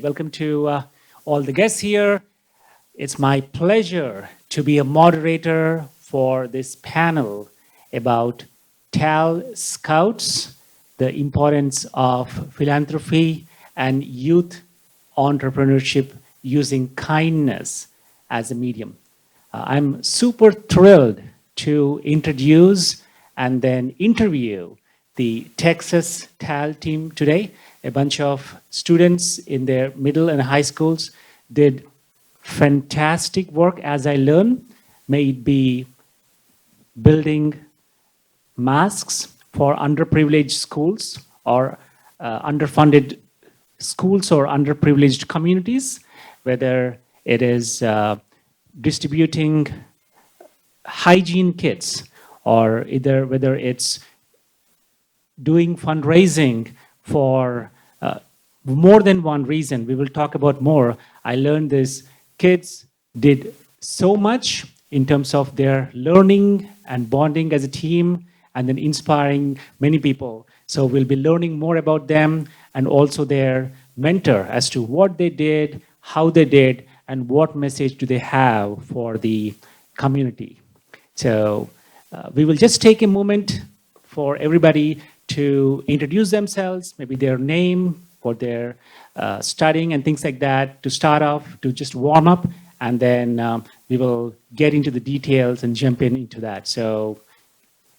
welcome to all the guests here. It's my pleasure to be a moderator for this panel about TALScouts, the importance of philanthropy and youth entrepreneurship using kindness as a medium. I'm super thrilled to introduce and then interview the Texas TAL team today. A bunch of students in their middle and high schools did fantastic work as I learned. May it be building masks for underprivileged schools or underfunded schools or underprivileged communities, whether it is distributing hygiene kits or whether it's doing fundraising for more than one reason. We will talk about more. I learned this. Kids did so much in terms of their learning and bonding as a team and then inspiring many people. So we'll be learning more about them and also their mentor as to what they did, how they did, and what message do they have for the community. So we will just take a moment for everybody to introduce themselves, maybe their name, what they're studying and things like that, to start off, to just warm up, and then we will get into the details and jump into that. So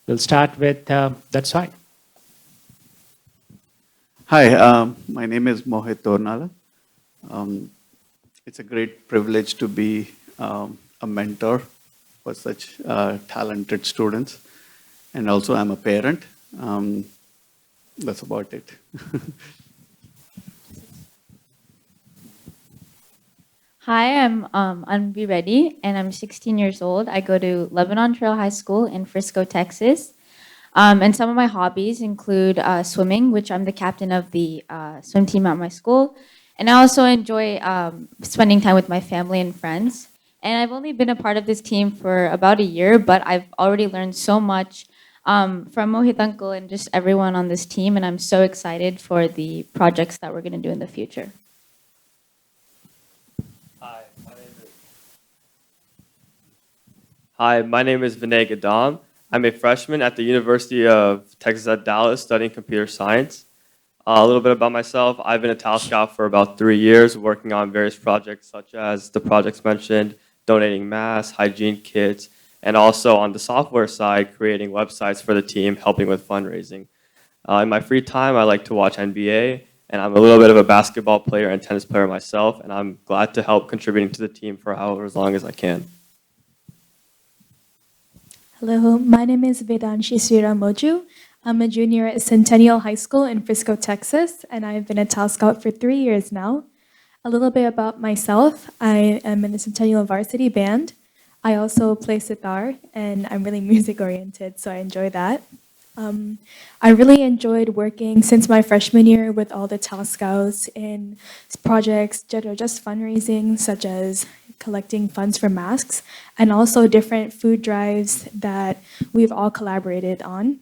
we'll start with that side. Hi, my name is Mohit Tornala. It's a great privilege to be a mentor for such talented students. And also I'm a parent. That's about it. Hi, I'm Anvi Reddy, and I'm 16 years old. I go to Lebanon Trail High School in Frisco, Texas. And some of my hobbies include swimming, which I'm the captain of the swim team at my school. And I also enjoy spending time with my family and friends. And I've only been a part of this team for about a year, but I've already learned so much from Mohit Uncle and just everyone on this team. And I'm so excited for the projects that we're going to do in the future. Hi, my name is Vinay Gadam. I'm a freshman at the University of Texas at Dallas studying computer science. A little bit about myself. I've been a TAL Scout for about 3 years, working on various projects such as the projects mentioned, donating masks, hygiene kits, and also on the software side, creating websites for the team, helping with fundraising. In my free time, I like to watch NBA, and I'm a little bit of a basketball player and tennis player myself, and I'm glad to help contributing to the team for however as long as I can. Hello, my name is Vedanshi Sriramoju. I'm a junior at Centennial High School in Frisco, Texas, and I've been a TAL Scout for 3 years now. A little bit about myself. I am in the Centennial Varsity Band. I also play sitar, and I'm really music-oriented, so I enjoy that. I really enjoyed working since my freshman year with all the TAL Scouts in projects that are just fundraising, such as collecting funds for masks, and also different food drives that we've all collaborated on.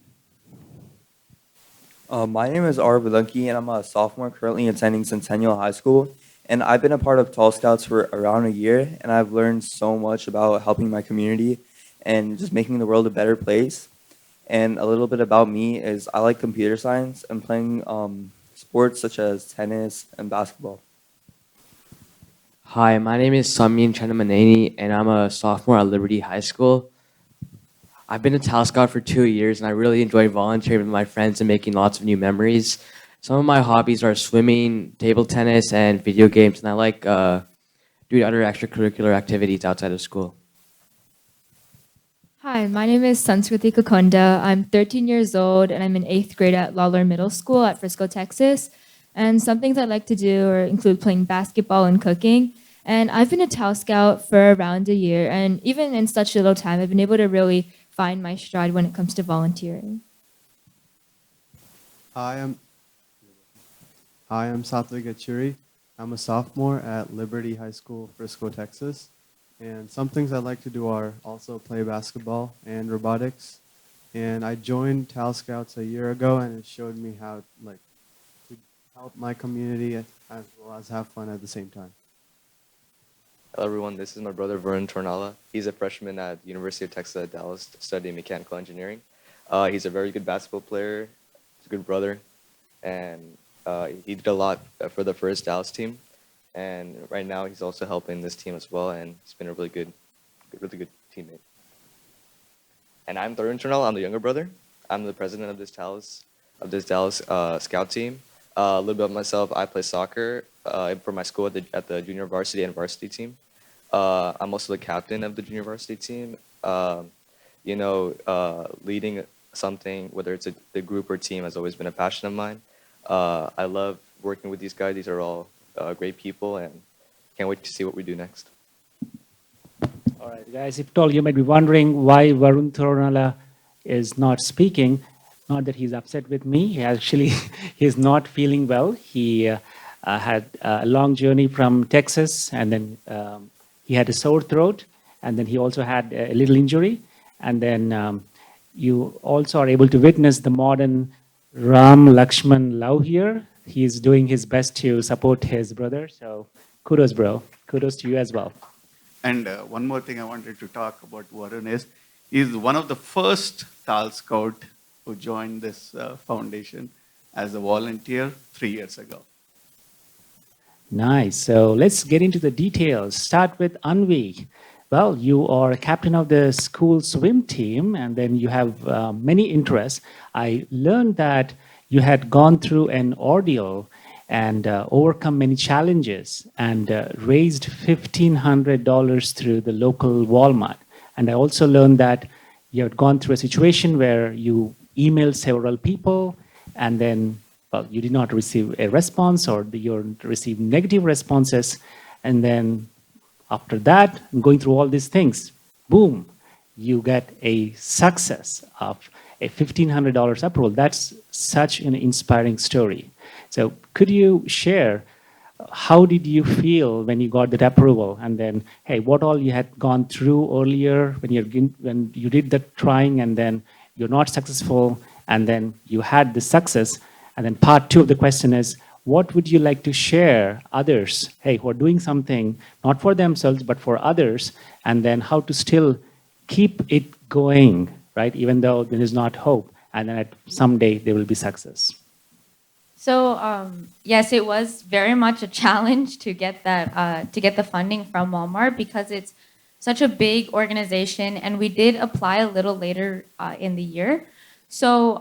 My name is Ara Badunki, and I'm a sophomore currently attending Centennial High School. And I've been a part of TALScouts for around a year, and I've learned so much about helping my community and just making the world a better place. And a little bit about me is I like computer science and playing sports such as tennis and basketball. Hi, my name is Samin Chandamaneni, and I'm a sophomore at Liberty High School. I've been a TAL Scout for 2 years, and I really enjoy volunteering with my friends and making lots of new memories. Some of my hobbies are swimming, table tennis, and video games, and I like doing other extracurricular activities outside of school. Hi, my name is Sanskriti Kokkonda. I'm 13 years old, and I'm in 8th grade at Lawler Middle School at Frisco, Texas. And some things I like to do include playing basketball and cooking. And I've been a TAL Scout for around a year, and even in such little time, I've been able to really find my stride when it comes to volunteering. Hi, I'm Satvik Achuri. I'm a sophomore at Liberty High School, Frisco, Texas. And some things I like to do are also play basketball and robotics. And I joined TALScouts a year ago, and it showed me how to help my community as well as have fun at the same time. Hello, everyone. This is my brother, Tornala. He's a freshman at the University of Texas at Dallas studying mechanical engineering. He's a very good basketball player. He's a good brother. And he did a lot for the first Dallas team. And right now, he's also helping this team as well. And he's been a really good teammate. And I'm Tornala. I'm the younger brother. I'm the president of this Dallas scout team. A little bit about myself. I play soccer for my school at the junior varsity and varsity team. I'm also the captain of the junior varsity team. Leading something, whether it's a group or team, has always been a passion of mine. I love working with these guys. These are all great people, and can't wait to see what we do next. All right, guys, if at all you might be wondering why Varun Tornala is not speaking, not that he's upset with me. He actually, he's not feeling well. He had a long journey from Texas, and then he had a sore throat, and then he also had a little injury. And then you also are able to witness the modern Ram Lakshman love here. He's doing his best to support his brother. So kudos, bro. Kudos to you as well. And one more thing I wanted to talk about Varun is, he's one of the first TAL Scout who joined this foundation as a volunteer 3 years ago. Nice. So let's get into the details. Start with Anvi. Well, you are a captain of the school swim team, and then you have many interests. I learned that you had gone through an ordeal and overcome many challenges and raised $1,500 through the local Walmart. And I also learned that you had gone through a situation where you emailed several people, and then you did not receive a response, or you received negative responses. And then after that, going through all these things, boom, you get a success of a $1,500 approval. That's such an inspiring story. So could you share, how did you feel when you got that approval? And then, hey, what all you had gone through earlier when you did that trying, and then you're not successful, and then you had the success. And then part two of the question is, what would you like to share others, hey, who are doing something, not for themselves, but for others, and then how to still keep it going, right? Even though there is not hope, and then someday there will be success. So yes, it was very much a challenge to get that to get the funding from Walmart, because it's such a big organization, and we did apply a little later in the year. So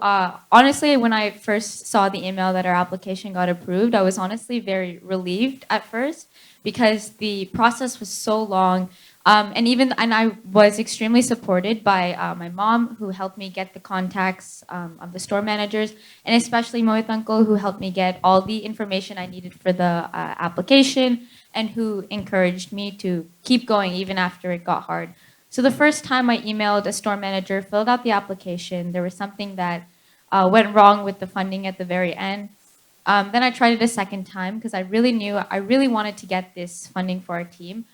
honestly, when I first saw the email that our application got approved, I was honestly very relieved at first, because the process was so long. And I was extremely supported by my mom, who helped me get the contacts of the store managers, and especially Mohit uncle, who helped me get all the information I needed for the application, and who encouraged me to keep going even after it got hard. So the first time I emailed a store manager, filled out the application, there was something that went wrong with the funding at the very end. Then I tried it a second time, because I really wanted to get this funding for our team.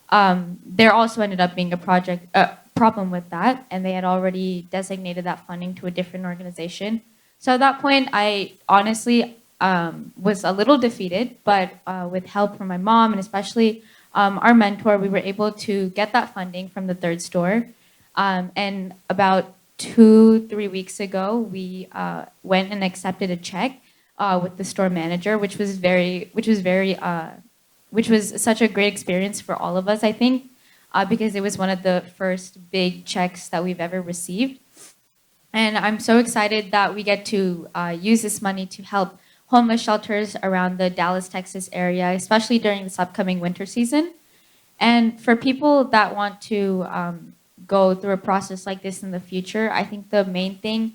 There also ended up being a problem with that, and they had already designated that funding to a different organization. So at that point, I honestly was a little defeated, but with help from my mom, and especially our mentor, we were able to get that funding from the third store. And about 2-3 weeks ago, we went and accepted a check with the store manager, which was such a great experience for all of us, I think, because it was one of the first big checks that we've ever received. And I'm so excited that we get to use this money to help homeless shelters around the Dallas, Texas area, especially during this upcoming winter season. And for people that want to go through a process like this in the future, I think the main thing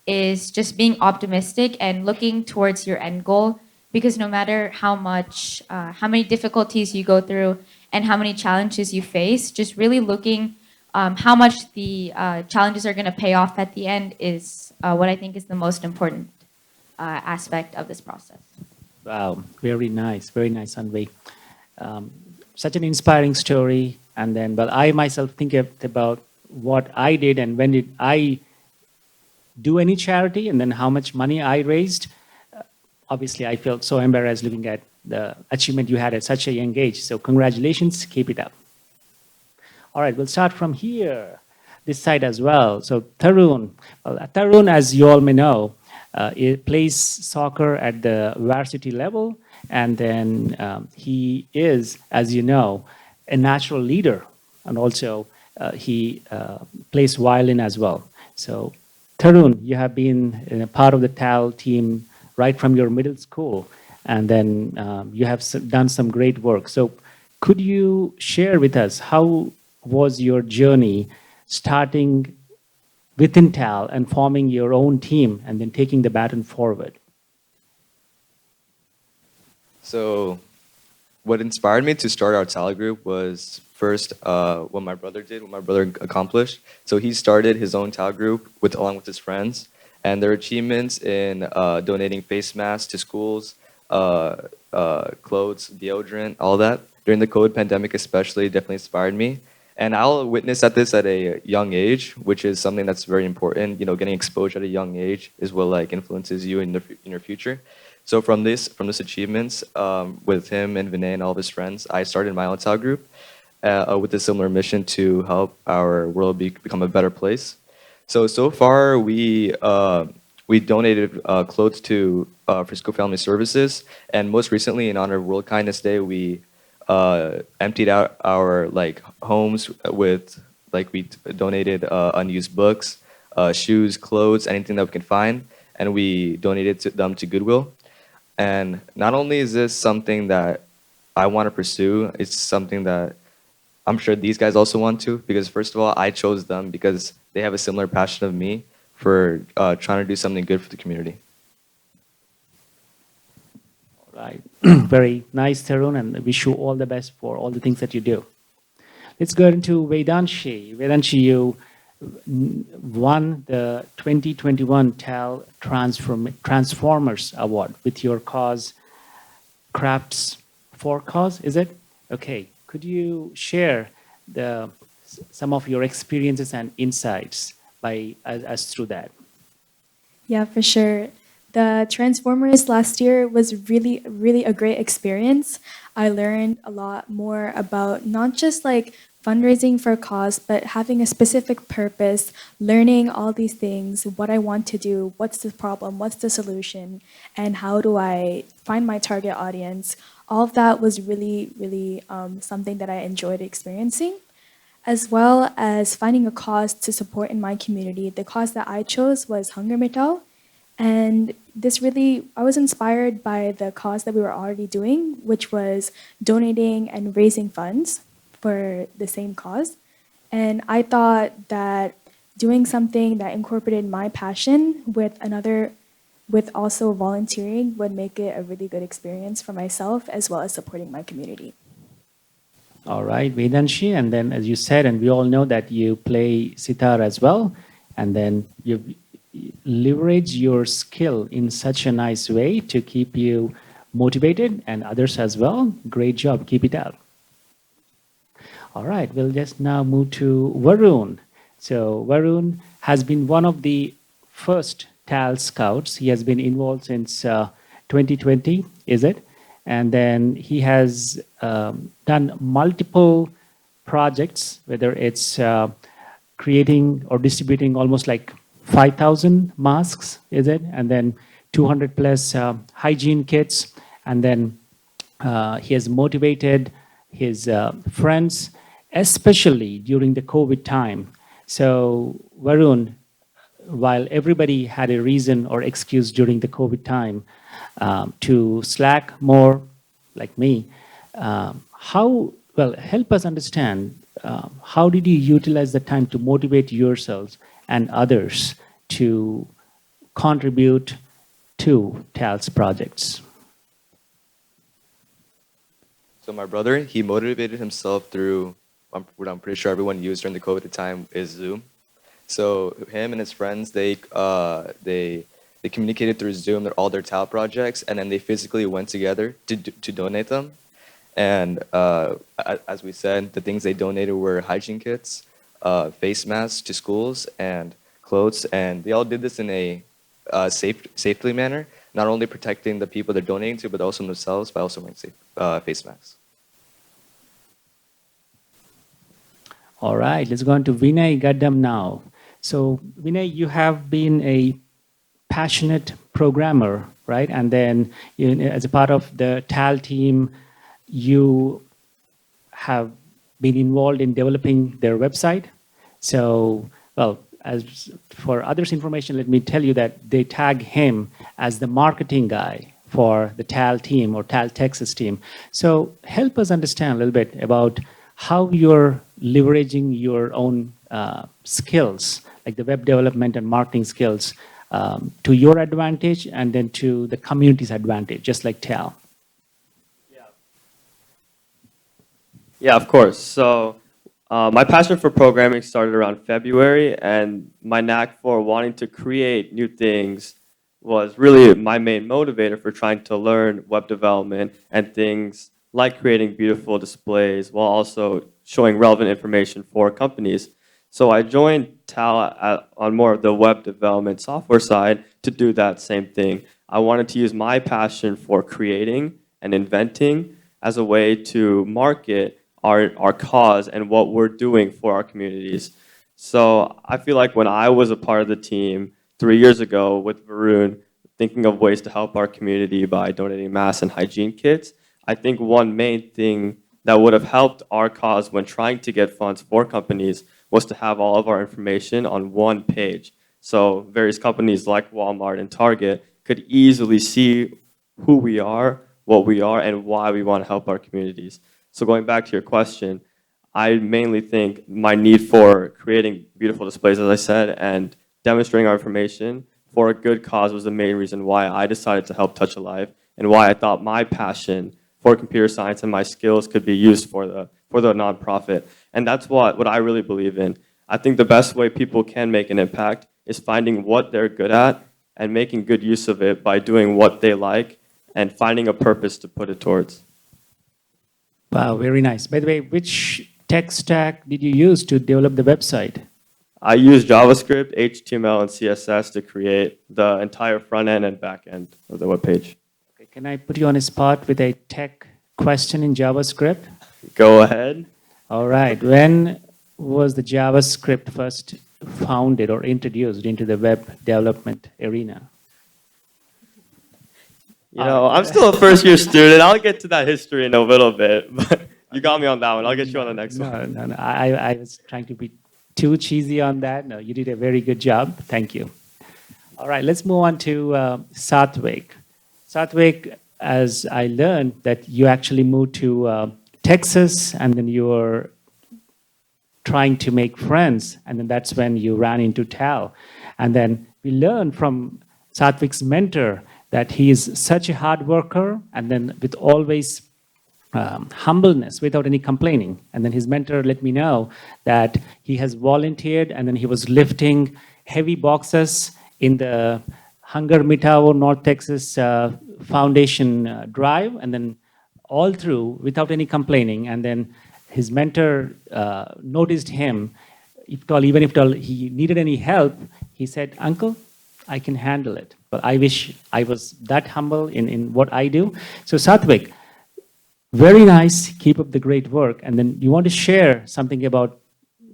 is just being optimistic and looking towards your end goal, because no matter how many difficulties you go through and how many challenges you face, just really looking how much the challenges are going to pay off at the end is what I think is the most important aspect of this process. Wow, very nice, Anvi. Such an inspiring story. And then, well, I myself think about what I did, and when did I do any charity, and then how much money I raised. Obviously, I felt so embarrassed looking at the achievement you had at such a young age. So congratulations, keep it up. All right, we'll start from here, this side as well. So Tarun, well, Tarun, as you all may know, it plays soccer at the varsity level, and then he is, as you know, a natural leader, and also he plays violin as well. So Tarun, you have been a part of the TAL team right from your middle school, and then you have done some great work. So could you share with us how was your journey starting within TAL and forming your own team and then taking the baton forward? So what inspired me to start our TAL group was first what my brother did, what my brother accomplished. So he started his own TAL group along with his friends, and their achievements in donating face masks to schools, clothes, deodorant, all that during the COVID pandemic especially definitely inspired me. And I'll witness at this at a young age, which is something that's very important. You know, getting exposure at a young age is what like influences you in your future. So from this achievements with him and Vinay and all of his friends, I started my own TAL group with a similar mission to help our world become a better place. So far we donated clothes to Frisco Family Services, and most recently in honor of World Kindness Day, we emptied out our homes with we donated unused books, shoes, clothes, anything that we can find, and we donated them to Goodwill. And not only is this something that I want to pursue, it's something that I'm sure these guys also want to, because first of all, I chose them because they have a similar passion of me for trying to do something good for the community. Right. Very nice, Tarun, and wish you all the best for all the things that you do. Let's go into Vedanshi. Vedanshi, you won the 2021 TAL Transformers Award with your cause, Crafts for Cause, is it? Okay. Could you share some of your experiences and insights as through that? Yeah, for sure. The Transformers last year was really, really a great experience. I learned a lot more about not just fundraising for a cause, but having a specific purpose, learning all these things, what I want to do, what's the problem, what's the solution, and how do I find my target audience. All of that was really, really something that I enjoyed experiencing, as well as finding a cause to support in my community. The cause that I chose was Hunger Mittal. And I was inspired by the cause that we were already doing, which was donating and raising funds for the same cause. And I thought that doing something that incorporated my passion with also volunteering would make it a really good experience for myself as well as supporting my community. All right, Vedanshi, and then as you said, and we all know that you play sitar as well, and then you leverage your skill in such a nice way to keep you motivated and others as well. Great job, keep it up. All right, we'll just now move to Varun. So Varun has been one of the first TALScouts. He has been involved since 2020, is it? And then he has done multiple projects, whether it's creating or distributing almost 5,000 masks, is it? And then 200 plus hygiene kits. And then he has motivated his friends, especially during the COVID time. So Varun, while everybody had a reason or excuse during the COVID time to slack more, like me, help us understand, how did you utilize the time to motivate yourselves and others to contribute to TAL's projects? So my brother, he motivated himself through what I'm pretty sure everyone used during the COVID time is Zoom. So him and his friends, they communicated through Zoom all their TAL projects, and then they physically went together to donate them. And as we said, the things they donated were hygiene kits, face masks to schools, and clothes. And they all did this in a safely manner. not only protecting the people they're donating to, but also themselves by also wearing face masks. All right, let's go on to Vinay Gaddam now. So Vinay, you have been a passionate programmer, right? And then as a part of the TAL team, you have been involved in developing their website. So, well, as for others' information, let me tell you that they tag him as the marketing guy for the TAL team or TAL Texas team. So help us understand a little bit about how you're leveraging your own skills, like the web development and marketing skills, to your advantage and then to the community's advantage, just like TAL. Yeah, of course. So my passion for programming started around February, and my knack for wanting to create new things was really my main motivator for trying to learn web development and things like creating beautiful displays while also showing relevant information for companies. So I joined TAL on more of the web development software side to do that same thing. I wanted to use my passion for creating and inventing as a way to market our cause and what we're doing for our communities. So I feel like when I was a part of the team 3 years ago with Varun, thinking of ways to help our community by donating masks and hygiene kits, I think one main thing that would have helped our cause when trying to get funds for companies was to have all of our information on one page. So various companies like Walmart and Target could easily see who we are, what we are, and why we want to help our communities. So going back to your question, I mainly think my need for creating beautiful displays, as I said, and demonstrating our information for a good cause was the main reason why I decided to help touch a life and why I thought my passion for computer science and my skills could be used for the nonprofit. And that's what I really believe in. I think the best way people can make an impact is finding what they're good at and making good use of it by doing what they like and finding a purpose to put it towards. Wow, very nice. By the way, which tech stack did you use to develop the website? I use JavaScript, HTML, and CSS to create the entire front end and back end of the web page. Okay, can I put you on a spot with a tech question in JavaScript? Go ahead. All right. When was the JavaScript first founded or introduced into the web development arena? You know, I'm still a first-year student. I'll get to that history in a little bit, but you got me on that one. I'll get you on the next one. No. I was trying to be too cheesy on that. No, you did a very good job. Thank you. All right, let's move on to Satvik. Satvik, as I learned that you actually moved to Texas and then you were trying to make friends, and then that's when you ran into TAL. And then we learned from Satvik's mentor that he is such a hard worker and then with always humbleness without any complaining. And then his mentor let me know that he has volunteered and then he was lifting heavy boxes in the Hunger Mitao North Texas Foundation drive and then all through without any complaining. And then his mentor noticed him, even if he needed any help, he said, "Uncle, I can handle it." But I wish I was that humble in what I do. So Satvik, very nice. Keep up the great work. And then you want to share something about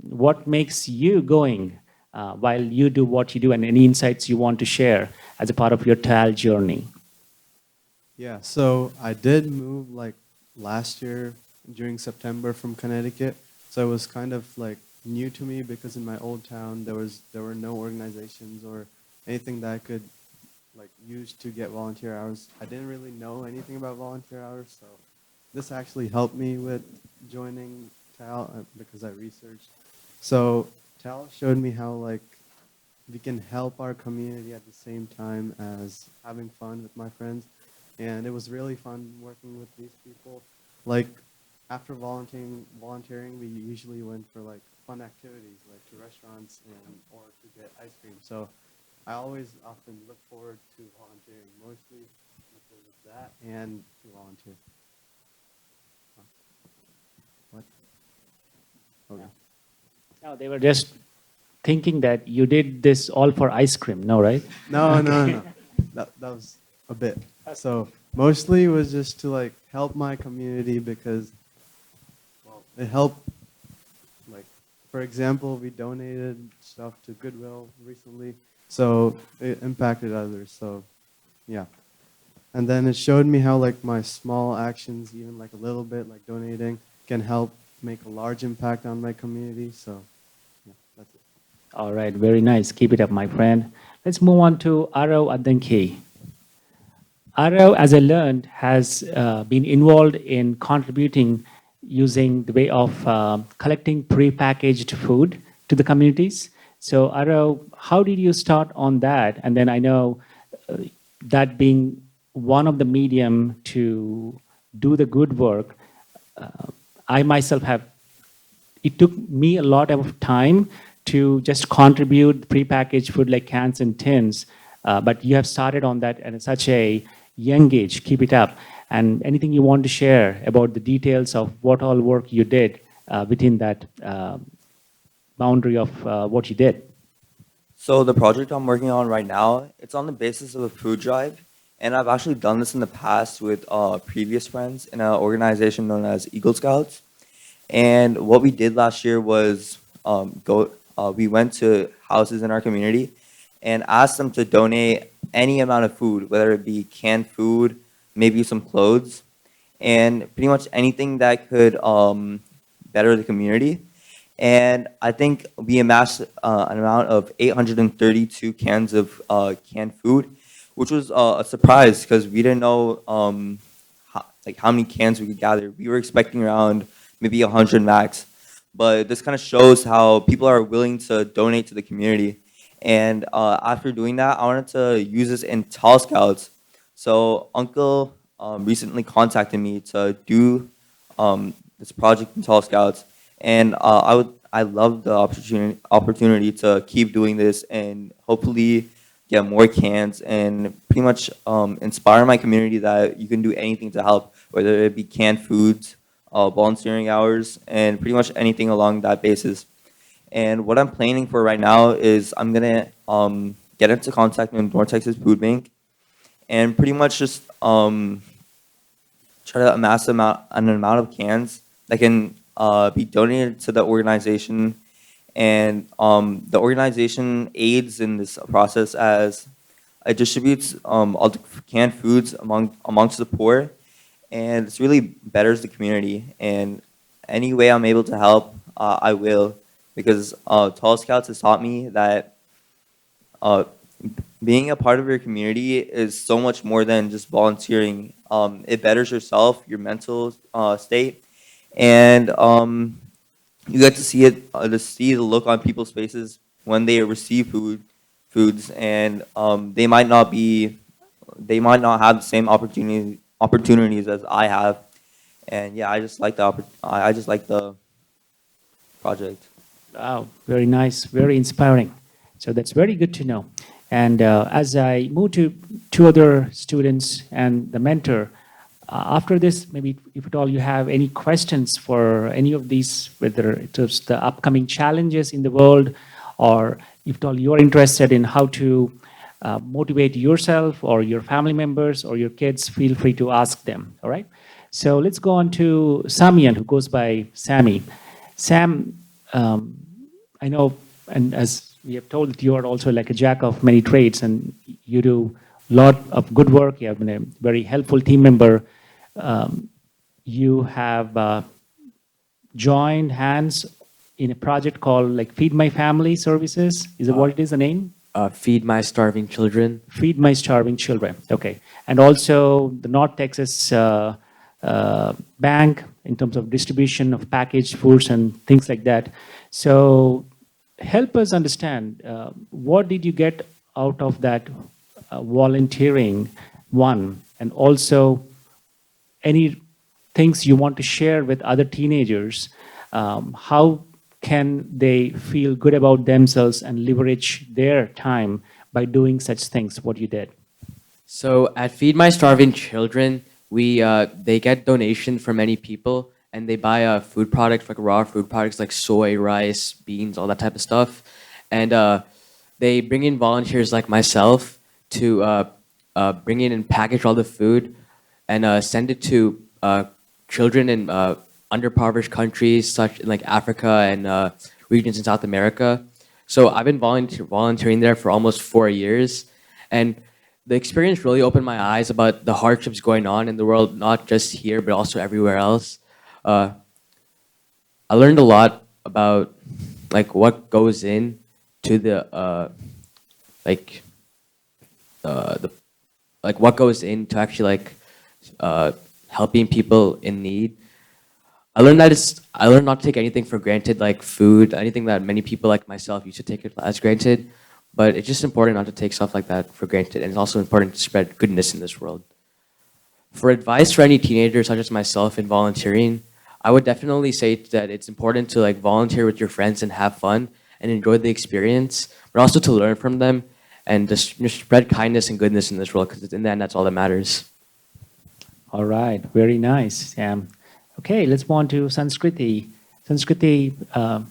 what makes you going while you do what you do and any insights you want to share as a part of your TAL journey. Yeah, so I did move like last year during September from Connecticut. So it was kind of like new to me because in my old town there were no organizations or anything that I could like use to get volunteer hours. I didn't really know anything about volunteer hours, so this actually helped me with joining TAL because I researched. So TAL showed me how like we can help our community at the same time as having fun with my friends, and it was really fun working with these people. Like after volunteering, we usually went for like fun activities, like to restaurants or to get ice cream. So I always often look forward to volunteering, mostly because of that and to volunteer. What? Okay. No, they were just thinking that you did this all for ice cream, no, right? No. That was a bit. So mostly it was just to like help my community because, well, it helped. Like, for example, we donated stuff to Goodwill recently, so it impacted others. So, yeah. And then it showed me how like my small actions, even like a little bit, like donating, can help make a large impact on my community. So, yeah, that's it. All right, very nice. Keep it up, my friend. Let's move on to Aro Adanki. Aro, as I learned, has been involved in contributing using the way of collecting pre-packaged food to the communities. So Aro, how did you start on that? And then I know that being one of the medium to do the good work, I myself have, it took me a lot of time to just contribute pre-packaged food like cans and tins, but you have started on that at such a young age. Keep it up. And anything you want to share about the details of what all work you did within that boundary of what you did? So the project I'm working on right now, it's on the basis of a food drive. And I've actually done this in the past with previous friends in an organization known as Eagle Scouts. And what we did last year was we went to houses in our community and asked them to donate any amount of food, whether it be canned food, maybe some clothes, and pretty much anything that could better the community. And I think we amassed an amount of 832 cans of canned food, which was a surprise because we didn't know how many cans we could gather. We were expecting around maybe 100 max. But this kind of shows how people are willing to donate to the community. And after doing that, I wanted to use this in TALScouts. So Uncle recently contacted me to do this project in TALScouts. And I love the opportunity to keep doing this and hopefully get more cans and pretty much inspire my community that you can do anything to help, whether it be canned foods, volunteering hours, and pretty much anything along that basis. And what I'm planning for right now is I'm gonna get into contact with North Texas Food Bank and pretty much just try to amass an amount of cans that can be donated to the organization. And the organization aids in this process as it distributes all the canned foods amongst the poor, and it's really betters the community. And any way I'm able to help, I will, because TALScouts has taught me that being a part of your community is so much more than just volunteering. It betters yourself, your mental state, and you get to see it, to see the look on people's faces when they receive foods, and they might not have the same opportunities as I have. And yeah, I just like the project. Wow, very nice, very inspiring. So that's very good to know. And as I move to two other students and the mentor, after this, maybe if at all you have any questions for any of these, whether it's the upcoming challenges in the world, or if at all you're interested in how to motivate yourself or your family members or your kids, feel free to ask them, all right? So let's go on to Samian, who goes by Sammy. Sam, I know, and as we have told, that you are also like a jack of many trades, and you do a lot of good work. You have been a very helpful team member. You have joined hands in a project called like Feed My Family Services. Is it what it is, the name? Feed My Starving Children. Feed My Starving Children. Okay. And also the North Texas Bank in terms of distribution of packaged foods and things like that. So help us understand, what did you get out of that volunteering one, and also any things you want to share with other teenagers, how can they feel good about themselves and leverage their time by doing such things, what you did? So at Feed My Starving Children, they get donations from many people, and they buy food products, like raw food products like soy, rice, beans, all that type of stuff. And they bring in volunteers like myself to bring in and package all the food and send it to children in underprivileged countries such like Africa and regions in South America. So I've been volunteering there for almost 4 years, and the experience really opened my eyes about the hardships going on in the world, not just here but also everywhere else. Uh, I learned a lot about like what goes in to like the like what goes into actually like helping people in need. I learned not to take anything for granted, like food, anything that many people like myself used to take it as granted. But it's just important not to take stuff like that for granted, and it's also important to spread goodness in this world. For advice for any teenagers such as myself in volunteering, I would definitely say that it's important to like volunteer with your friends and have fun and enjoy the experience, but also to learn from them and just spread kindness and goodness in this world, because in the end, that's all that matters. All right, very nice, Sam. Okay, let's move on to Sanskriti. Sanskriti,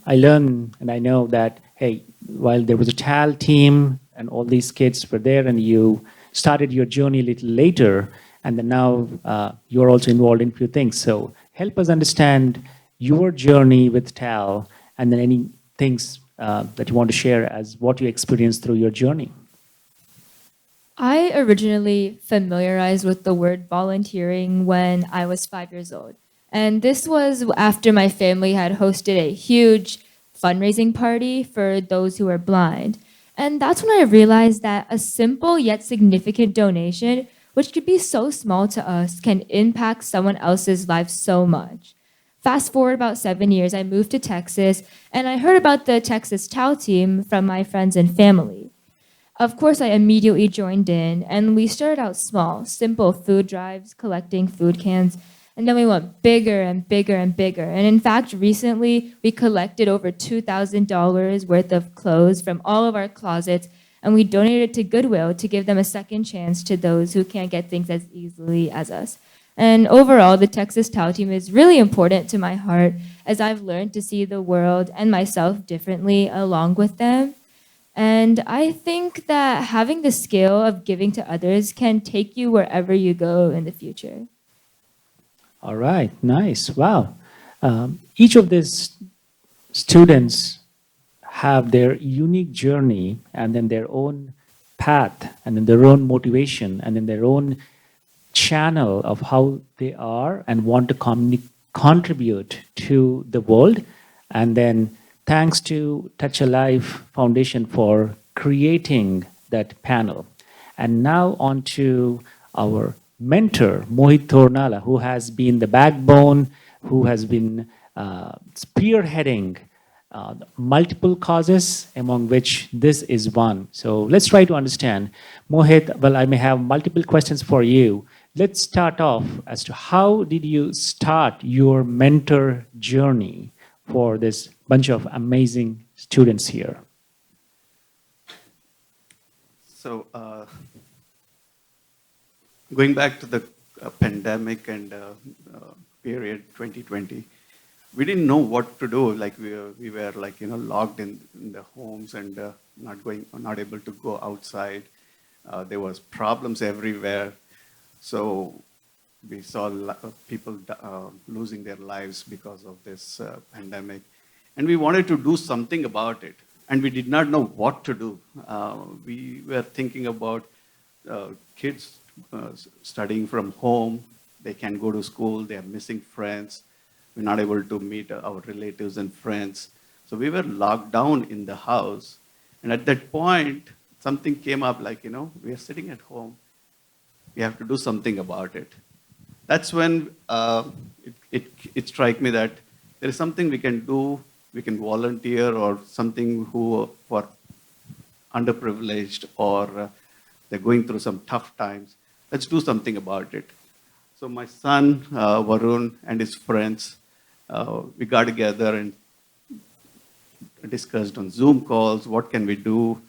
I learned and I know that, hey, while there was a TAL team and all these kids were there and you started your journey a little later, and then now you're also involved in a few things. So help us understand your journey with TAL and then any things that you want to share as what you experienced through your journey. I originally familiarized with the word volunteering when I was 5 years old. And this was after my family had hosted a huge fundraising party for those who are blind. And that's when I realized that a simple yet significant donation, which could be so small to us, can impact someone else's life so much. Fast forward about 7 years, I moved to Texas, and I heard about the Texas TAL team from my friends and family. Of course, I immediately joined in, and we started out small, simple food drives, collecting food cans, and then we went bigger and bigger and bigger. And in fact, recently, we collected over $2,000 worth of clothes from all of our closets, and we donated to Goodwill to give them a second chance to those who can't get things as easily as us. And overall, the Texas TAL team is really important to my heart, as I've learned to see the world and myself differently along with them. And I think that having the skill of giving to others can take you wherever you go in the future. All right, nice. Wow. Each of these students have their unique journey and then their own path and then their own motivation and then their own channel of how they are and want to contribute to the world. And then thanks to Touch a Life Foundation for creating that panel. And now on to our mentor, Mohit Tornala, who has been the backbone, who has been spearheading multiple causes, among which this is one. So let's try to understand. Mohit, well, I may have multiple questions for you. Let's start off as to how did you start your mentor journey for this bunch of amazing students here? So going back to the pandemic and period 2020, we didn't know what to do. Like we were like locked in the homes and not able to go outside. There was problems everywhere. So we saw people losing their lives because of this pandemic, and we wanted to do something about it. And we did not know what to do. We were thinking about kids studying from home. They can go to school. They are missing friends. We're not able to meet our relatives and friends. So we were locked down in the house. And at that point, something came up like, we are sitting at home. We have to do something about it. That's when it struck me that there is something we can do. We can volunteer or something for underprivileged or they're going through some tough times. Let's do something about it. So my son, Varun, and his friends, we got together and discussed on Zoom calls, what can we do?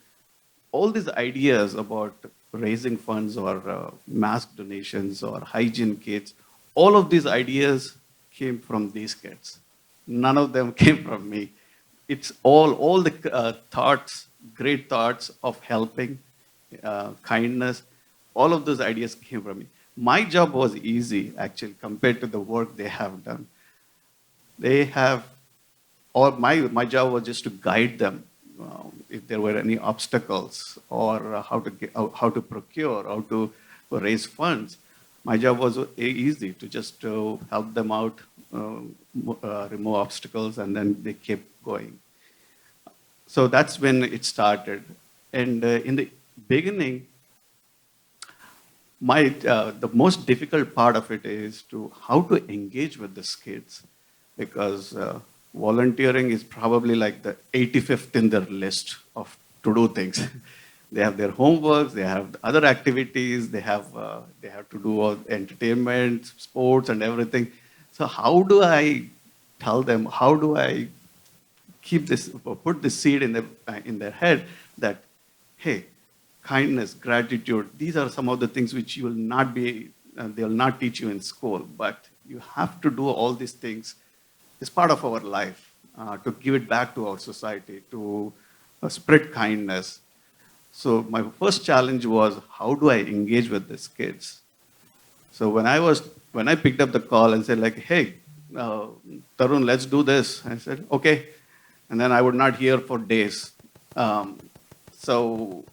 All these ideas about raising funds or mask donations or hygiene kits, all of these ideas came from these kids. None of them came from me. It's all the thoughts, great thoughts of helping, kindness, all of those ideas came from me. My job was easy, actually, compared to the work they have done. They have, or my job was just to guide them if there were any obstacles, or how to procure, how to raise funds. My job was easy to just help them out, remove obstacles, and then they kept going. So that's when it started. And in the beginning, the most difficult part of it is to how to engage with these kids, because volunteering is probably like the 85th in their list of to-do things. They have their homeworks, they have other activities, they have to do all entertainment, sports, and everything. So how do I tell them? How do I put the seed in their head that, hey, kindness, gratitude, these are some of the things which you will not be, they will not teach you in school, but you have to do all these things. It's part of our life, to give it back to our society, to spread kindness. So my first challenge was, how do I engage with these kids? So when I picked up the call and said like, hey, Tarun, let's do this. I said, okay. And then I would not hear for days. So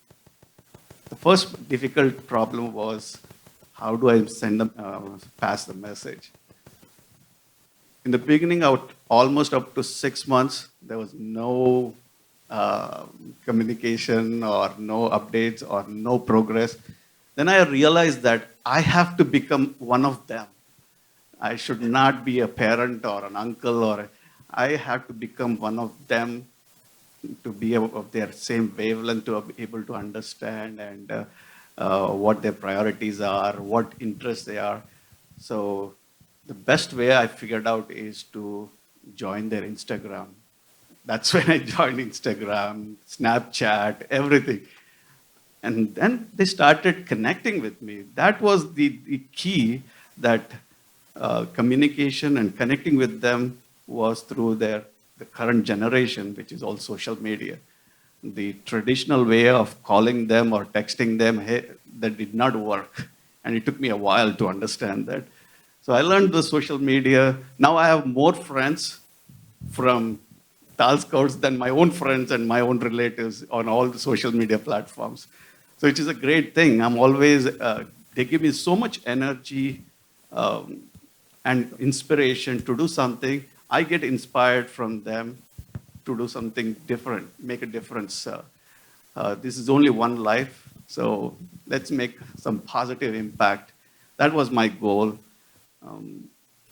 the first difficult problem was, how do I pass the message? In the beginning, almost up to 6 months, there was no communication or no updates or no progress. Then I realized that I have to become one of them. I should not be a parent or an uncle, I have to become one of them, to be of their same wavelength, to be able to understand and what their priorities are, what interests they are. So the best way I figured out is to join their Instagram. That's when I joined Instagram, Snapchat, everything. And then they started connecting with me. That was the key, that communication and connecting with them was through the current generation, which is all social media. The traditional way of calling them or texting them, hey, that did not work. And it took me a while to understand that. So I learned the social media. Now I have more friends from TALScouts than my own friends and my own relatives on all the social media platforms. So it is a great thing. I'm always, they give me so much energy and inspiration to do something. I get inspired from them to do something different, make a difference. This is only one life, so let's make some positive impact. That was my goal.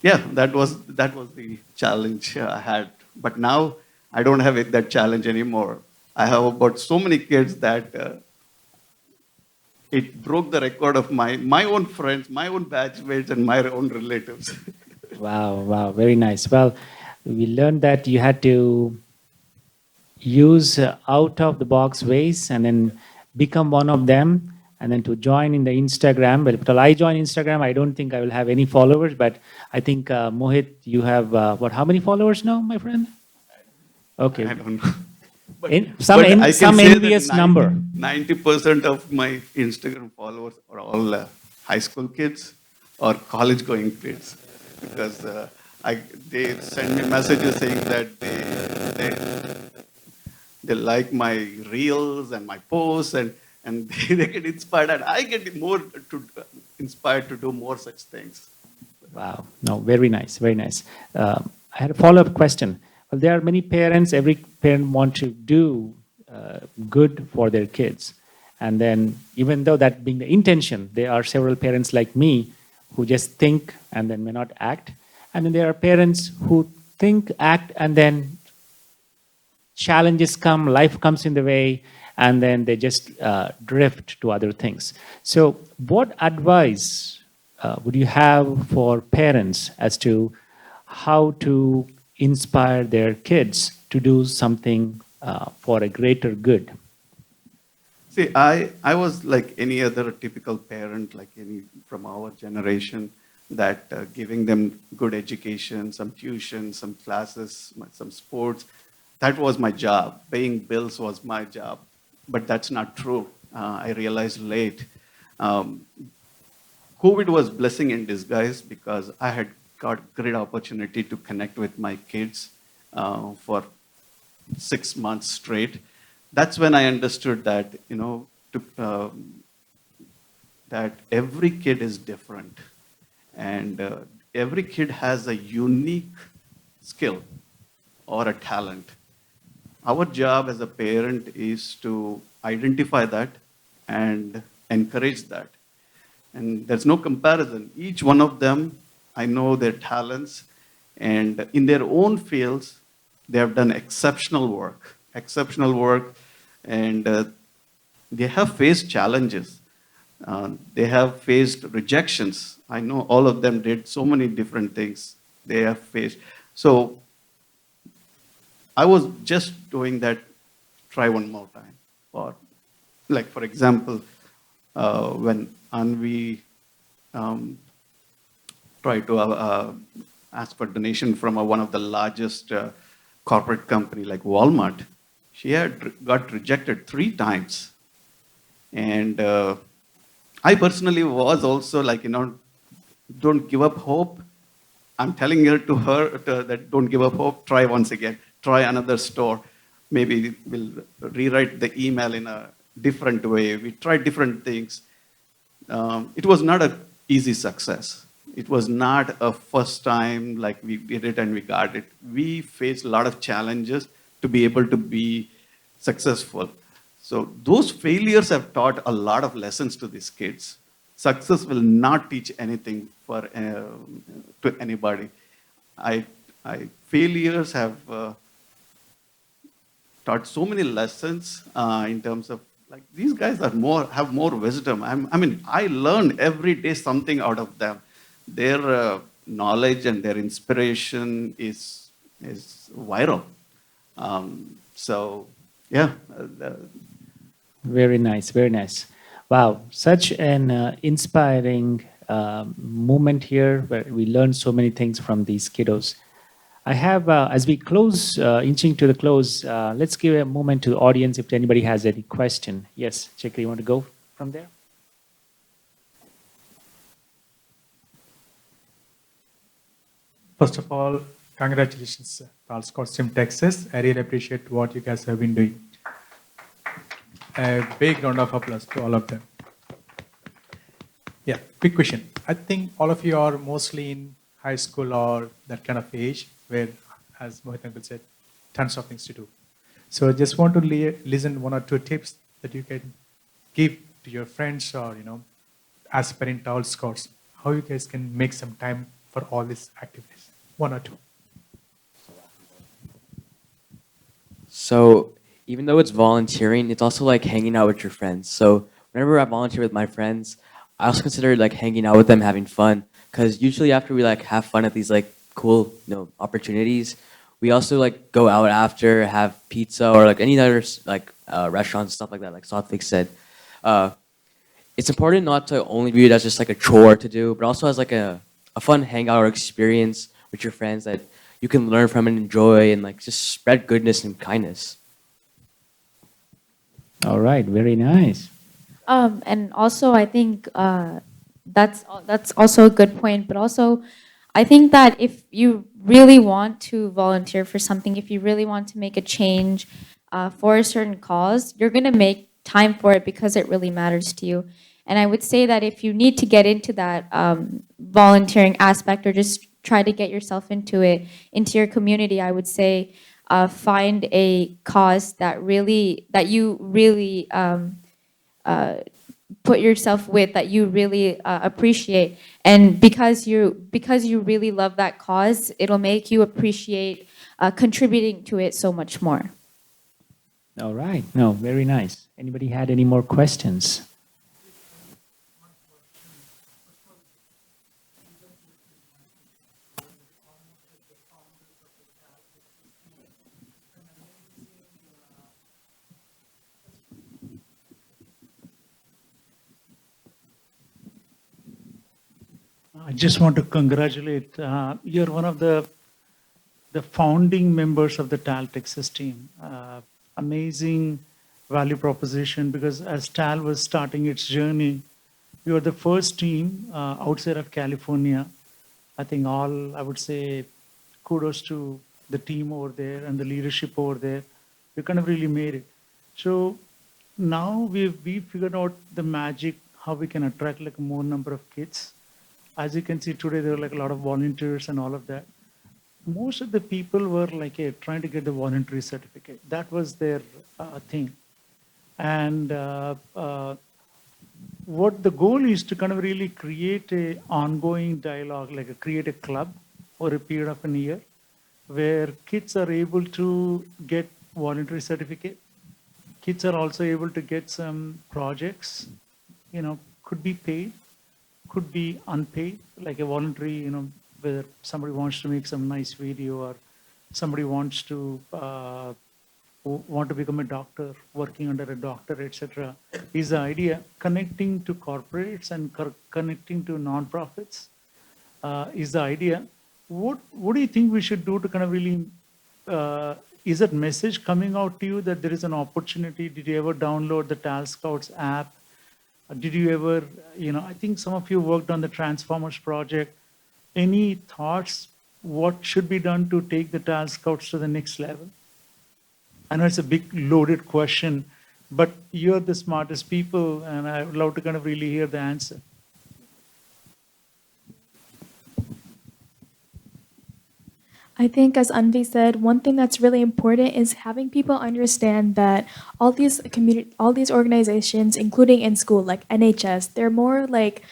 Yeah, that was the challenge I had. But now I don't have that challenge anymore. I have about so many kids that it broke the record of my own friends, my own batchmates, and my own relatives. Wow, very nice. Well, we learned that you had to use out of the box ways and then become one of them, and then to join in the Instagram. Well, until I join Instagram, I don't think I will have any followers, but I think Mohit, you have how many followers now, my friend? Okay. I don't know. Some I can say that envious number. 90% of my Instagram followers are all high school kids or college-going kids, because they send me messages saying that they like my reels and my posts, and they get inspired, and I get more inspired to do more such things. Wow. No, very nice, very nice. I had a follow-up question. Well, there are many parents, every parent wants to do good for their kids. And then even though that being the intention, there are several parents like me who just think and then may not act. And then there are parents who think, act, and then challenges come, life comes in the way, and then they just drift to other things. So what advice would you have for parents as to how to inspire their kids to do something for a greater good? See, I was like any other typical parent, like any from our generation, that giving them good education, some tuition, some classes, some sports, that was my job. Paying bills was my job. But that's not true. I realized late. Um, COVID was blessing in disguise because I had got great opportunity to connect with my kids for 6 months straight. That's when I understood that, that every kid is different, and every kid has a unique skill or a talent. Our job as a parent is to identify that and encourage that. And there's no comparison. Each one of them, I know their talents, and in their own fields, they have done exceptional work, and they have faced challenges. They have faced rejections. I know all of them did so many different things they have faced. So I was just doing that, try one more time. Or, like, for example, when Anvi tried to ask for donation from one of the largest corporate company like Walmart, she had got rejected 3 times. And I personally was also like, don't give up hope. I'm telling her that don't give up hope, try once again, try another store. Maybe we'll rewrite the email in a different way. We tried different things. It was not an easy success. It was not a first time like we did it and we got it. We faced a lot of challenges to be able to be successful. So those failures have taught a lot of lessons to these kids. Success will not teach anything to anybody. Failures have taught so many lessons in terms of, like, these guys have more wisdom. I learn every day something out of them. Their knowledge and their inspiration is viral. So yeah. Very nice, very nice. Wow, such an inspiring moment here where we learn so many things from these kiddos. I have, as we close, inching to the close, let's give a moment to the audience if anybody has any question. Yes, Chekri, you want to go from there? First of all, congratulations, TALScouts in Texas. I really appreciate what you guys have been doing. A big round of applause to all of them. Yeah, quick question. I think all of you are mostly in high school or that kind of age where, as Mohit uncle said, tons of things to do. So I just want to listen 1 or 2 tips that you can give to your friends or, aspiring TALScouts, how you guys can make some time for all these activities. 1 or 2. So even though it's volunteering, it's also like hanging out with your friends. So whenever I volunteer with my friends, I also consider like hanging out with them, having fun. Because usually after we like have fun at these like cool, opportunities, we also like go out after, have pizza or like any other like restaurants, stuff like that, like Satvik said. It's important not to only view it as just like a chore to do, but also as like a fun hangout or experience with your friends that you can learn from and enjoy and like just spread goodness and kindness. All right, very nice. And also, I think that's also a good point. But also, I think that if you really want to volunteer for something, if you really want to make a change for a certain cause, you're going to make time for it because it really matters to you. And I would say that if you need to get into that volunteering aspect or just try to get yourself into it, into your community, I would say find a cause that you really put yourself with, that you really appreciate. And because you really love that cause, it'll make you appreciate contributing to it so much more. All right, no, very nice. Anybody had any more questions? I just want to congratulate. You're one of the founding members of the TAL Texas team. Amazing value proposition, because as TAL was starting its journey, We were the first team outside of California. I think I would say, kudos to the team over there and the leadership over there. We kind of really made it. So now we figured out the magic, how we can attract like more number of kids. As you can see today, there are like a lot of volunteers and all of that. Most of the people were like trying to get the voluntary certificate. That was their thing. And what the goal is to kind of really create a ongoing dialogue, like create a club over a period of a year, where kids are able to get voluntary certificate. Kids are also able to get some projects, could be paid, could be unpaid, like a voluntary, whether somebody wants to make some nice video or somebody wants to become a doctor, working under a doctor, etc. Is the idea connecting to corporates and connecting to nonprofits is the idea. What do you think we should do to kind of really, is that message coming out to you that there is an opportunity? Did you ever download the TALScouts app? Did you ever, I think some of you worked on the Transformers project. Any thoughts what should be done to take the TALScouts to the next level? I know it's a big loaded question, but you're the smartest people and I would love to kind of really hear the answer. I think, as Anvi said, one thing that's really important is having people understand that all these organizations, including in school, like NHS, they're more like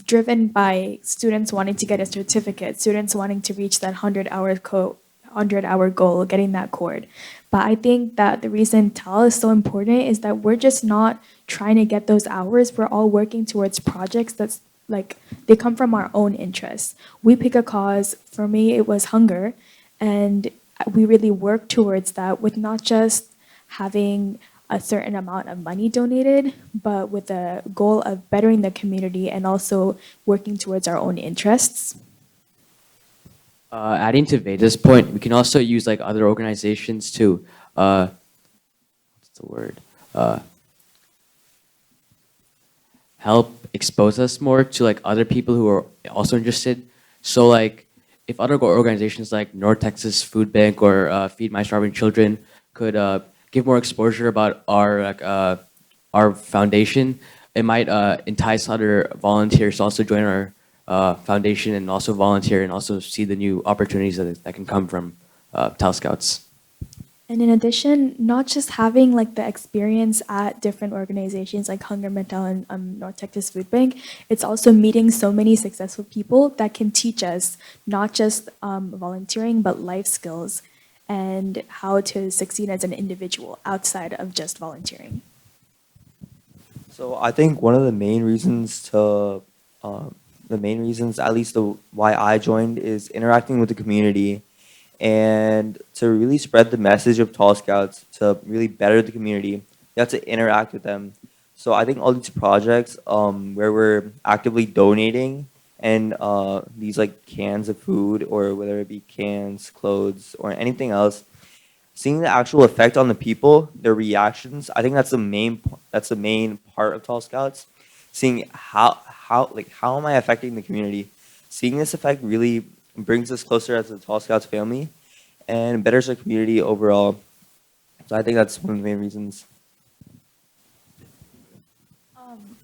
driven by students wanting to get a certificate, students wanting to reach that 100-hour goal, getting that cord. But I think that the reason TAL is so important is that we're just not trying to get those hours. We're all working towards projects that's like they come from our own interests. We pick a cause. For me, it was hunger. And we really work towards that with not just having a certain amount of money donated, but with the goal of bettering the community and also working towards our own interests. Adding to Veda's point, we can also use like other organizations to, what's the word? Help expose us more to like other people who are also interested. So like, if other organizations like North Texas Food Bank or Feed My Starving Children could give more exposure about our foundation, it might entice other volunteers to also join our foundation and also volunteer and also see the new opportunities that can come from TALScouts. And in addition, not just having like the experience at different organizations like Hunger Mental and North Texas Food Bank, it's also meeting so many successful people that can teach us not just volunteering, but life skills and how to succeed as an individual outside of just volunteering. So I think one of the main reasons at least why I joined, is interacting with the community and to really spread the message of TALScouts, to really better the community. You have to interact with them. So I think all these projects where we're actively donating and these like cans of food, or whether it be cans, clothes, or anything else, seeing the actual effect on the people, their reactions, I think that's the main part of TALScouts. Seeing how am I affecting the community? Seeing this effect really brings us closer as a TALScouts family and betters the community overall. So I think that's one of the main reasons.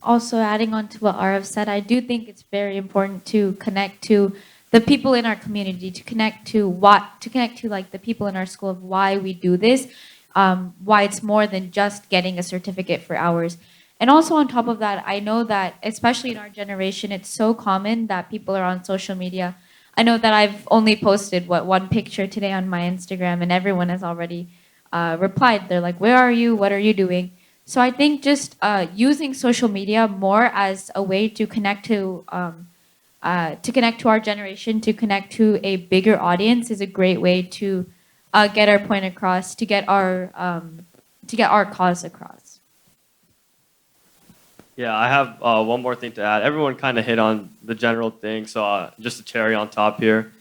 Also, adding on to what Arav said, I do think it's very important to connect to the people in our community, to connect to like the people in our school of why we do this, why it's more than just getting a certificate for hours. And also on top of that, I know that especially in our generation, it's so common that people are on social media. I know that I've only posted one picture today on my Instagram, and everyone has already replied. They're like, "Where are you? What are you doing?" So I think just using social media more as a way to connect to our generation, to connect to a bigger audience, is a great way to get our point across, to get our cause across. Yeah, I have one more thing to add. Everyone kind of hit on the general thing, so just a cherry on top here.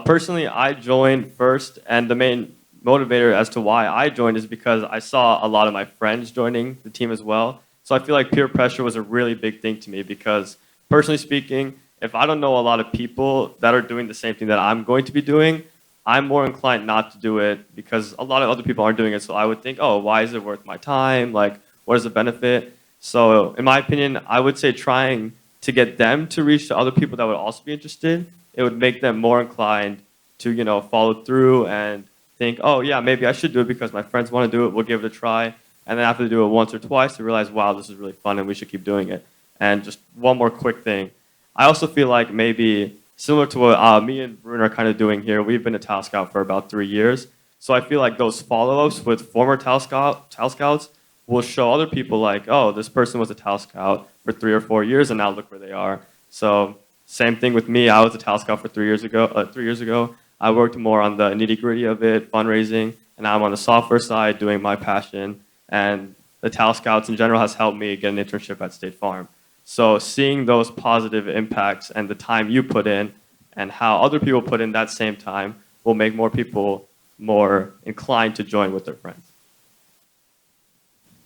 Personally, I joined first, and the main motivator as to why I joined is because I saw a lot of my friends joining the team as well. So I feel like peer pressure was a really big thing to me because personally speaking, if I don't know a lot of people that are doing the same thing that I'm going to be doing, I'm more inclined not to do it because a lot of other people aren't doing it. So I would think, oh, why is it worth my time? Like, what is the benefit? So in my opinion, I would say trying to get them to reach to other people that would also be interested, it would make them more inclined to, follow through and think, oh yeah, maybe I should do it because my friends want to do it. We'll give it a try. And then after they do it once or twice, they realize, wow, this is really fun and we should keep doing it. And just one more quick thing. I also feel like maybe similar to what me and Varun are kind of doing here, we've been a TAL Scout for about 3 years. So I feel like those follow-ups with former TAL Scouts will show other people like, oh, this person was a TAL Scout for 3 or 4 years and now look where they are. So same thing with me. I was a TAL Scout for 3 years ago. 3 years ago, I worked more on the nitty-gritty of it, fundraising, and now I'm on the software side doing my passion. And the TAL Scouts in general has helped me get an internship at State Farm. So seeing those positive impacts and the time you put in and how other people put in that same time will make more people more inclined to join with their friends.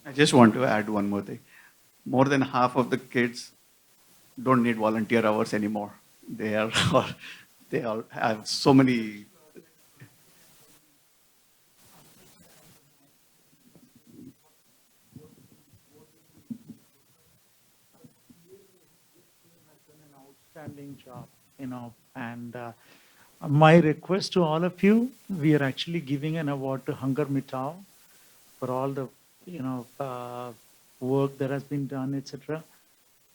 I just want to add one more thing. More than half of the kids don't need volunteer hours anymore. They all have so many. Outstanding job, and my request to all of you, we are actually giving an award to Hunger Mitao for all the, work that has been done, etc.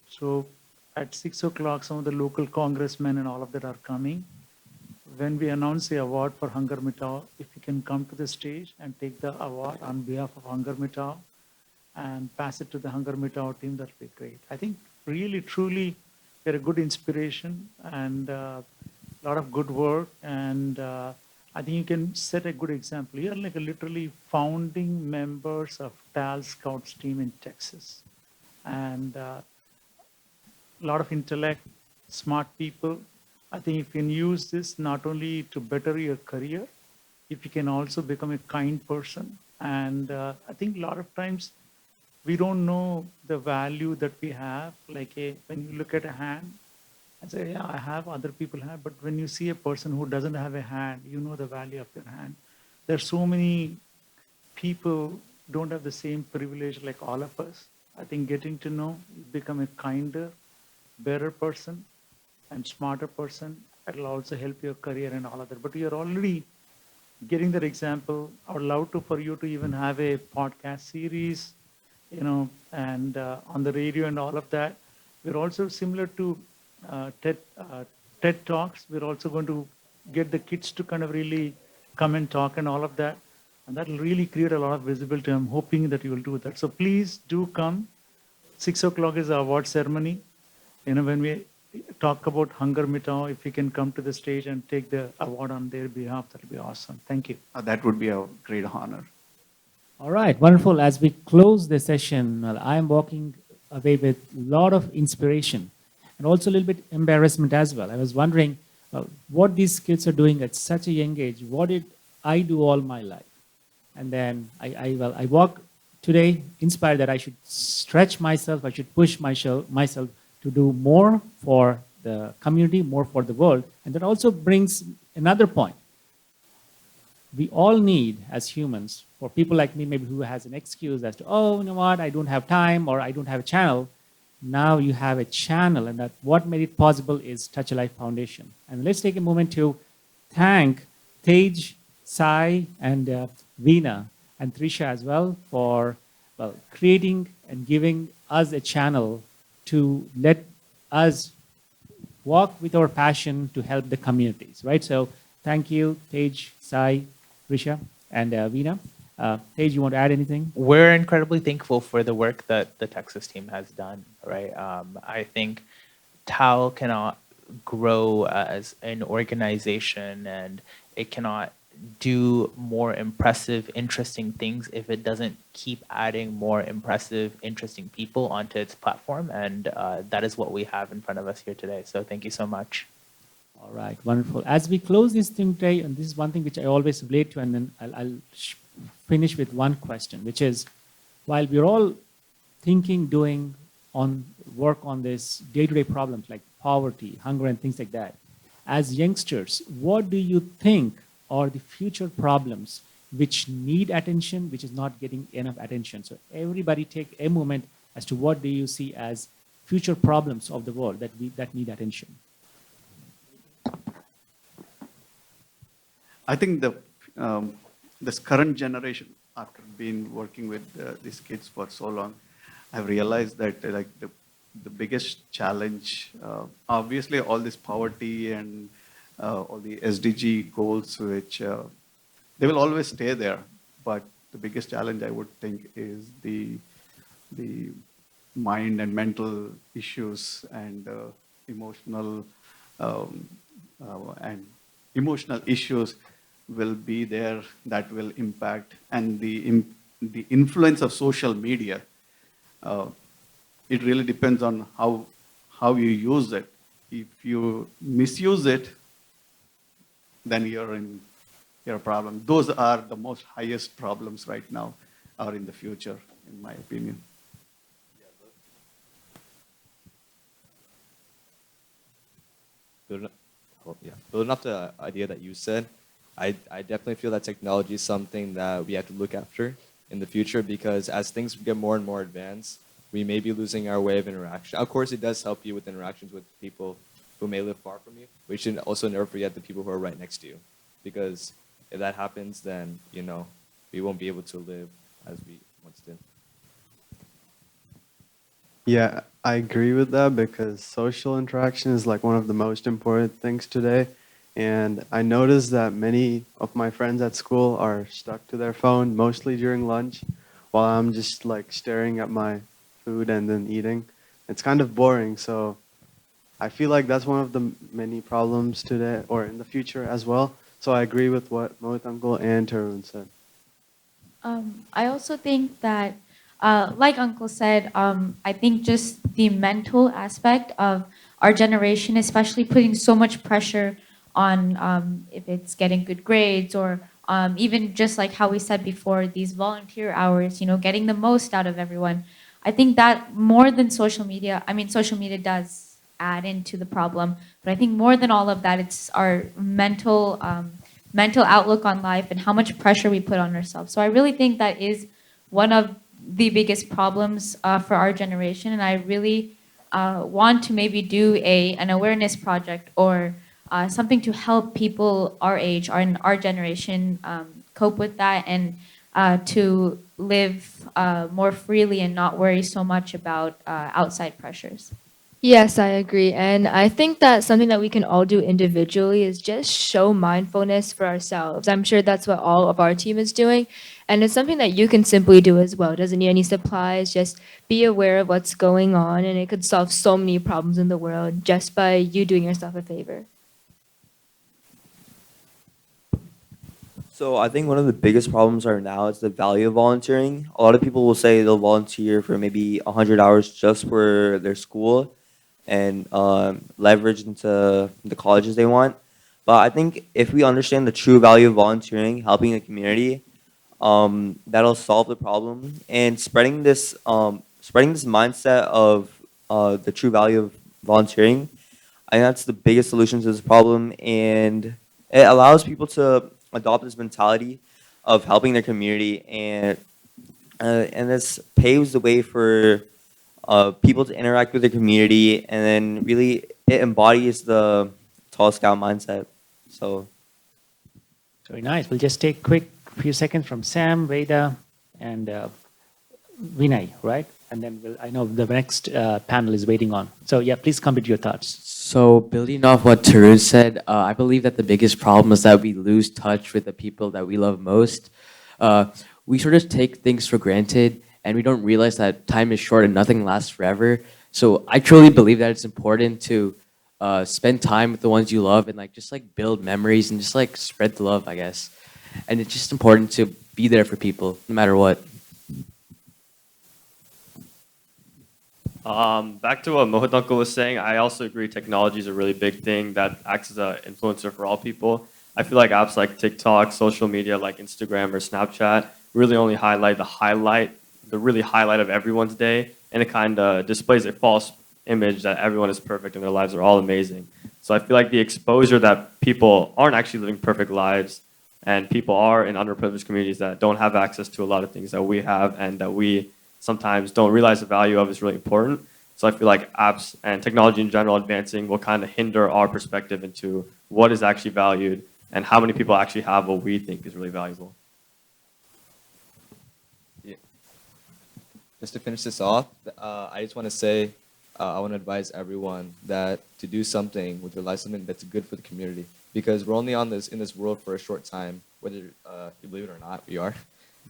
So at 6 o'clock, some of the local congressmen and all of that are coming. When we announce the award for Hunger Mitao, if you can come to the stage and take the award on behalf of Hunger Mitao and pass it to the Hunger Mitao team, that would be great. I think really, truly, you're a good inspiration and a lot of good work. And I think you can set a good example. You're like a literally founding members of TALScouts team in Texas. And a lot of intellect, smart people. I think you can use this not only to better your career, if you can also become a kind person. And I think a lot of times we don't know the value that we have. Like when you look at a hand and say, yeah, I have, other people have. But when you see a person who doesn't have a hand, you know the value of their hand. There are so many people don't have the same privilege like all of us. I think getting to know, you become a kinder, better person and smarter person. It will also help your career and all of that. But you're already getting that example. I would love for you to even have a podcast series, and on the radio and all of that. We're also similar to TED Talks. We're also going to get the kids to kind of really come and talk and all of that. And that will really create a lot of visibility. I'm hoping that you will do that. So please do come. 6 o'clock is the award ceremony. When we talk about Hunger Mitao, if you can come to the stage and take the award on their behalf, that will be awesome. Thank you. That would be a great honor. All right, wonderful. As we close the session, well, I am walking away with a lot of inspiration and also a little bit embarrassment as well. I was wondering what these kids are doing at such a young age. What did I do all my life? And then I walk today inspired that I should stretch myself, I should push myself to do more for the community, more for the world. And that also brings another point. We all need, as humans, for people like me, maybe who has an excuse as to, oh, you know what, I don't have time or I don't have a channel. Now you have a channel, and that what made it possible is Touch a Life Foundation. And let's take a moment to thank Tej, Sai, and Veena, and Trisha as well for creating and giving us a channel to let us walk with our passion to help the communities, right? So thank you, Tej, Sai, Trisha, and Veena. Tej, you want to add anything? We're incredibly thankful for the work that the Texas team has done, right? I think TAL cannot grow as an organization, and it cannot do more impressive, interesting things if it doesn't keep adding more impressive, interesting people onto its platform. And that is what we have in front of us here today. So thank you so much. All right, wonderful. As we close this thing today, and this is one thing which I always relate to, and then I'll finish with one question, which is, while we're all thinking, doing on work on this day-to-day problems like poverty, hunger, and things like that. As youngsters, what do you think are the future problems which need attention, which is not getting enough attention? So everybody take a moment as to what do you see as future problems of the world that need attention. I think this current generation, after being working with these kids for so long, I've realized that like the biggest challenge, obviously all this poverty and all the SDG goals, which they will always stay there. But the biggest challenge I would think is the mind and mental issues and emotional and emotional issues will be there that will impact, and the influence of social media. It really depends on how you use it. If you misuse it, then you're a problem. Those are the most highest problems right now, or in the future, in my opinion. Building off the idea that you said, I definitely feel that technology is something that we have to look after in the future, because as things get more and more advanced, we may be losing our way of interaction. Of course, it does help you with interactions with people who may live far from you. We should also never forget the people who are right next to you, because if that happens, then, we won't be able to live as we once did. Yeah, I agree with that because social interaction is like one of the most important things today. And I noticed that many of my friends at school are stuck to their phone, mostly during lunch, while I'm just like staring at my food and then eating. It's kind of boring. So I feel like that's one of the many problems today or in the future as well. So I agree with what Mohit Uncle and Tarun said. I also think that, like Uncle said, I think just the mental aspect of our generation, especially putting so much pressure on if it's getting good grades or even just like how we said before, these volunteer hours, getting the most out of everyone. I think that more than social media, social media does add into the problem, but I think more than all of that, it's our mental outlook on life and how much pressure we put on ourselves. So I really think that is one of the biggest problems for our generation, and I really want to maybe do an awareness project or something to help people our age or in our generation cope with that and to live more freely and not worry so much about outside pressures. Yes, I agree. And I think that something that we can all do individually is just show mindfulness for ourselves. I'm sure that's what all of our team is doing. And it's something that you can simply do as well. It doesn't need any supplies. Just be aware of what's going on. And it could solve so many problems in the world just by you doing yourself a favor. So I think one of the biggest problems right now is the value of volunteering. A lot of people will say they'll volunteer for maybe 100 hours just for their school and leverage into the colleges they want. But I think if we understand the true value of volunteering, helping the community, that'll solve the problem. And spreading this mindset of the true value of volunteering, I think that's the biggest solution to this problem. And it allows people to adopt this mentality of helping their community, and this paves the way for people to interact with their community, and then really it embodies the Tall Scout mindset. So very nice. We'll just take a quick few seconds from Sam, Veda, and Vinay, right? And then I know the next panel is waiting on. So yeah, please come with your thoughts. So building off what Tarun said, I believe that the biggest problem is that we lose touch with the people that we love most. We sort of take things for granted, and we don't realize that time is short and nothing lasts forever. So I truly believe that it's important to spend time with the ones you love and just build memories and just spread the love, I guess. And it's just important to be there for people no matter what. Back to what Mohit Uncle was saying, I also agree technology is a really big thing that acts as an influencer for all people. I feel like apps like TikTok, social media like Instagram or Snapchat really only highlight the really highlight of everyone's day, and it kind of displays a false image that everyone is perfect and their lives are all amazing. So I feel like the exposure that people aren't actually living perfect lives, and people are in underprivileged communities that don't have access to a lot of things that we have and that we sometimes don't realize the value of, is really important. So I feel like apps and technology in general advancing will kind of hinder our perspective into what is actually valued and how many people actually have what we think is really valuable. Yeah. Just to finish this off, I just want to say, I want to advise everyone that to do something with your life, something that's good for the community, because we're only in this world for a short time, whether you believe it or not, we are.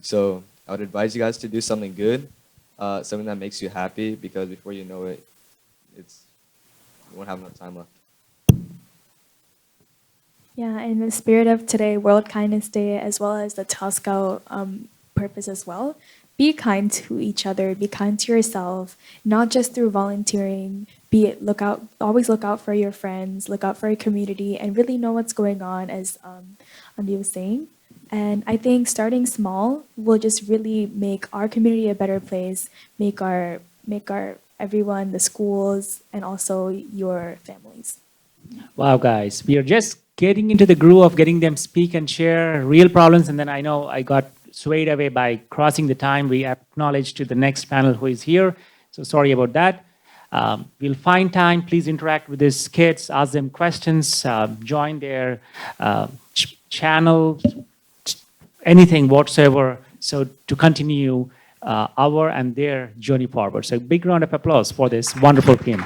So I would advise you guys to do something good, something that makes you happy, because before you know it, you won't have enough time left. Yeah, in the spirit of today, World Kindness Day, as well as the TALScout purpose as well, be kind to each other, be kind to yourself, not just through volunteering. Always look out for your friends, look out for your community, and really know what's going on, as Andy was saying. And I think starting small will just really make our community a better place, make our everyone, the schools, and also your families. Wow, guys, we are just getting into the groove of getting them speak and share real problems. And then I know I got swayed away by crossing the time. We acknowledge to the next panel who is here. So sorry about that. We'll find time. Please interact with these kids, ask them questions, join their channel, anything whatsoever. So to continue our and their journey forward. So big round of applause for this wonderful team.